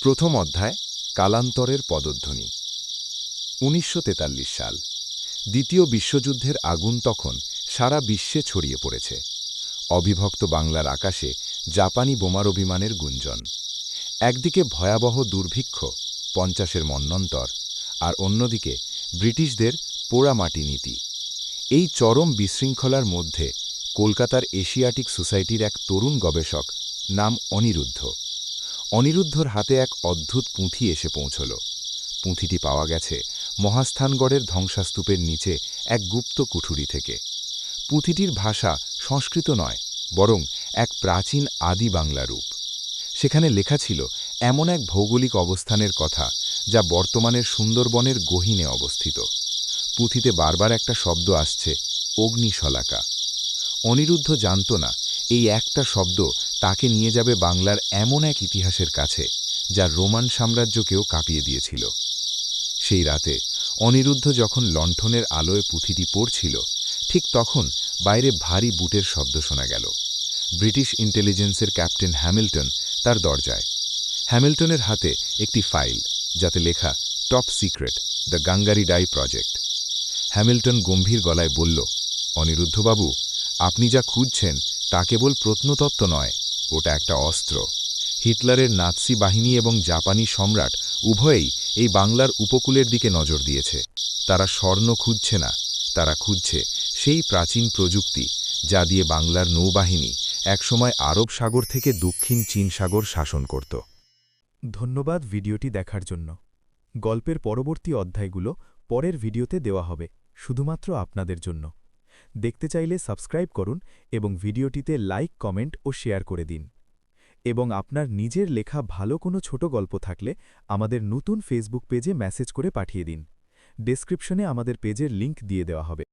প্রথম অধ্যায় কালান্তরের পদধ্বনি। ১৯৪৩ সাল। দ্বিতীয় বিশ্বযুদ্ধের আগুন তখন সারা বিশ্বে ছড়িয়ে পড়েছে। অবিভক্ত বাংলার আকাশে জাপানি বোমার অভিমানের গুঞ্জন। একদিকে ভয়াবহ দুর্ভিক্ষ, ৫০-এর মন্বন্তর, আর অন্যদিকে ব্রিটিশদের পোড়ামাটি নীতি। এই চরম বিশৃঙ্খলার মধ্যে কলকাতার এশিয়াটিক সোসাইটির এক তরুণ গবেষক, নাম অনিরুদ্ধ। অনিরুদ্ধর হাতে এক অদ্ভুত পুঁথি এসে পৌঁছল। পুঁথিটি পাওয়া গেছে মহাস্থানগড়ের ধ্বংসাস্তূপের নিচে এক গুপ্ত কুঠুরি থেকে। পুঁথিটির ভাষা সংস্কৃত নয়, বরং এক প্রাচীন আদি বাংলা রূপ। সেখানে লেখা ছিল এমন এক ভৌগোলিক অবস্থানের কথা, যা বর্তমানের সুন্দরবনের গহীনে অবস্থিত। পুঁথিতে বারবার একটা শব্দ আসছে, অগ্নিশলাকা। অনিরুদ্ধ জানত না এই একটা শব্দ তাকে নিয়ে যাবে বাংলার এমন এক ইতিহাসের কাছে, যা রোমান সাম্রাজ্যকেও কাঁপিয়ে দিয়েছিল। সেই রাতে অনিরুদ্ধ যখন লণ্ঠনের আলোয় পুঁথিটি পড়ছিল, ঠিক তখন বাইরে ভারী বুটের শব্দ শোনা গেল। ব্রিটিশ ইন্টেলিজেন্সের ক্যাপ্টেন হ্যামিল্টন তার দরজায়। হ্যামিল্টনের হাতে একটি ফাইল, যাতে লেখা top secret, the Gangaridai project. Hamilton গম্ভীর গলায় বলল, অনিরুদ্ধবাবু, আপনি যা খুঁজছেন তা কেবল প্রত্নতত্ত্ব নয়, ওটা একটা অস্ত্র। হিটলারের নাৎসি বাহিনী এবং জাপানি সম্রাট উভয়েই এই বাংলার উপকূলের দিকে নজর দিয়েছে। তারা স্বর্ণ খুঁজছে না, তারা খুঁজছে সেই প্রাচীন প্রযুক্তি যা দিয়ে বাংলার নৌবাহিনী একসময় আরব সাগর থেকে দক্ষিণ চীন সাগর শাসন করত। ধন্যবাদ ভিডিওটি দেখার জন্য। গল্পের পরবর্তী অধ্যায়গুলো পরের ভিডিওতে দেওয়া হবে, শুধুমাত্র আপনাদের জন্য। দেখতে চাইলে সাবস্ক্রাইব করুন এবং ভিডিওটিতে লাইক, কমেন্ট ও শেয়ার করে দিন। এবং আপনার নিজের লেখা ভালো কোনো ছোট গল্প থাকলে আমাদের নতুন ফেসবুক পেজে মেসেজ করে পাঠিয়ে দিন। ডেসক্রিপশনে আমাদের পেজের লিংক দিয়ে দেওয়া হবে।